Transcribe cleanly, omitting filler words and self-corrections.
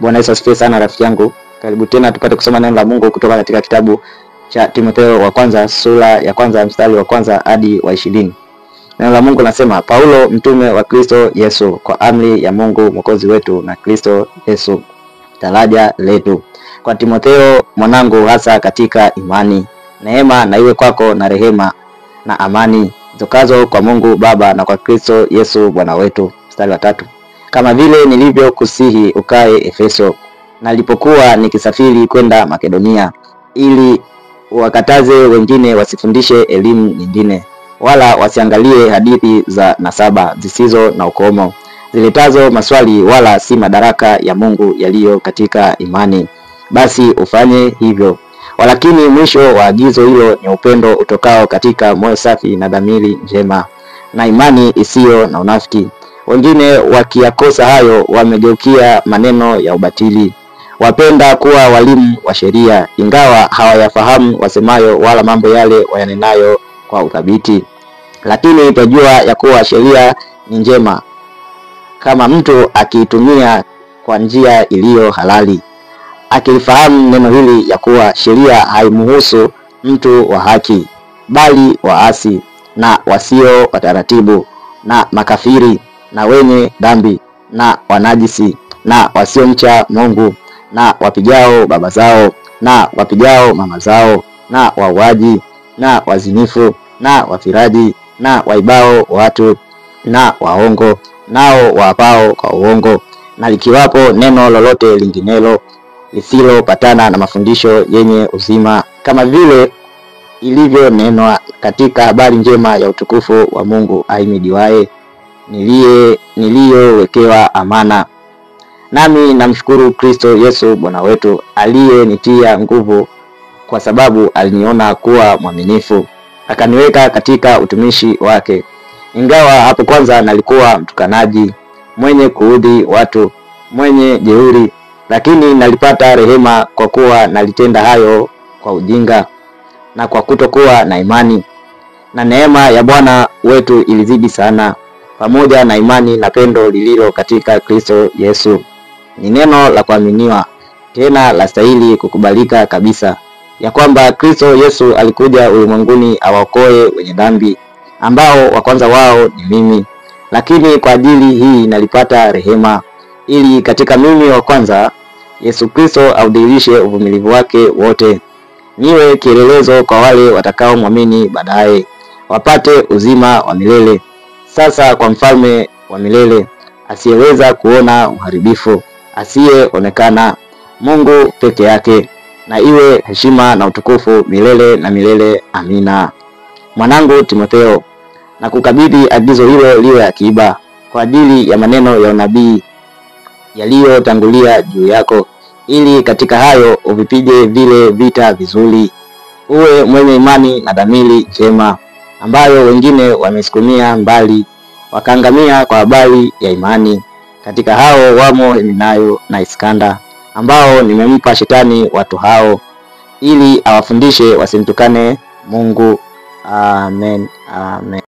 Bwana Yesu asifiwe sana rafiki yangu. Karibu tena tupate kusoma neno la Mungu kutoka katika kitabu cha Timotheo wa kwanza sura ya kwanza mstari wa kwanza hadi wa 20. Neno la Mungu nasema, Paulo mtume wa Kristo Yesu kwa amri ya Mungu Mwokozi wetu na Kristo Yesu daraja letu. Kwa Timotheo mwanangu hasa katika imani. Neema na iwe kwako na rehema na amani zitokazo kwa Mungu Baba na kwa Kristo Yesu Bwana wetu. Mstari wa 3. Kama vile nilivyokusihi ukae Efeso, nalipokuwa nikisafiri kwenda Makedonia, ili wakataze wengine wasifundishe elimu nyingine, wala wasiangalie hadithi za nasaba zisizo na ukomo, ziletazo maswali wala si madaraka ya Mungu yaliyo katika imani. Basi ufanye hivyo. Walakini mwisho wa agizo hilo ni upendo utokao katika moyo safi na dhamiri njema na imani isiyo na unafiki. Wengine wakiyakosa hayo wamegeukia maneno ya ubatili, wapenda kuwa walimu wa sheria, ingawa hawayafahamu wasemayo wala mambo yale wayanenayo kwa uthabiti. Lakini twajua ya kuwa sheria ni njema kama mtu akiitumia kwa njia iliyo halali, akilifahamu neno hili ya kuwa sheria haimuhusu mtu wa haki, bali waasi na wasio wataratibu na makafiri na wenye dhambi na wanajisi na wasiomcha Mungu na wapigao baba zao na wapigao mama zao na wauaji na wazinifu na wafiraji na waibao watu na waongo, nao waapao kwa uongo. Na likiwapo neno lolote linginelo lisilopatana na mafundisho yenye uzima, kama vile ilivyo nenwa katika habari njema ya utukufu wa Mungu ahimidiwaye, niliyowekewa amana. Nami namshukuru Kristo Yesu Bwana wetu, aliyenitia nguvu, kwa sababu aliniona kuwa mwaminifu, akaniweka katika utumishi wake. Ingawa hapo kwanza nalikuwa mtukanaji, mwenye kuudhi watu, mwenye jeuri, lakini nalipata rehema kwa kuwa nalitenda hayo kwa ujinga na kwa kutokuwa na imani. Na neema ya Bwana wetu ilizidi sana, pamoja na imani na pendo lililo katika Kristo Yesu. Ni neno la kuaminiwa, tena la stahili kukubalika kabisa, ya kwamba Kristo Yesu alikuja ulimwenguni awaokoe wenye dhambi, ambao wa kwanza wao ni mimi. Lakini kwa ajili hii nalipata rehema, ili katika mimi wa kwanza Yesu Kristo audhihirishe uvumilivu wake wote, niwe kielelezo kwa wale watakao muamini baadaye, wapate uzima wa milele. Sasa kwa mfalme wa milele, asiyeweza kuona uharibifu, asiyeonekana, Mungu peke yake, na iwe heshima na utukufu milele na milele. Amina. Mwanangu Timotheo, na kukabidhi agizo hilo liwe akiba kwa ajili ya maneno ya unabii yaliyotangulia juu yako, ili katika hayo uvipige vile vita vizuri, uwe mwenye imani na dhamiri njema, ambayo wengine wamesukumia mbali wakaangamia kwa habari ya imani. Katika hao wamo Himenayo na Iskanda, ambao nimempa shetani watu hao, ili awafundishe wasimtukane Mungu. Amen. Amen.